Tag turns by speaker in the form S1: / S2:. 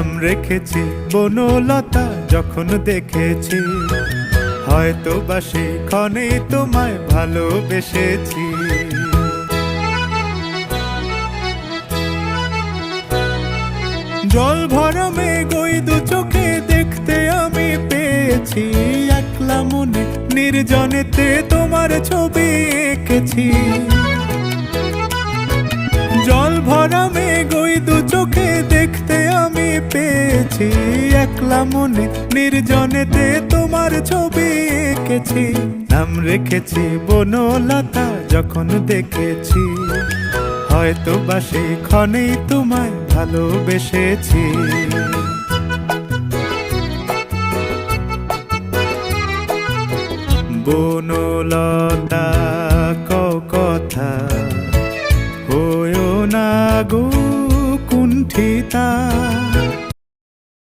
S1: নাম রেখেছি বনলতা যখন দেখেছি, হয়তো বা সেক্ষণে তোমায় ভালোবেসেছি। জল ভরা মেঘ ওই দু চোখে দেখতে আমি পেয়েছি, একলা মনে নির্জনেতে তোমার ছবি এঁকেছি। জল ভরা মেঘ ওই দু চোখে দেখতে আমি পেয়েছি, একলা মনে নির্জনেতে তোমার ছবি এঁকেছি। নাম রেখেছি বনলতা যখন দেখেছি, হয়তো বা সেক্ষণেই তোমায় ভালোবেসেছি। বনলতা কথা হয়ো না গো কুণ্ঠিতা,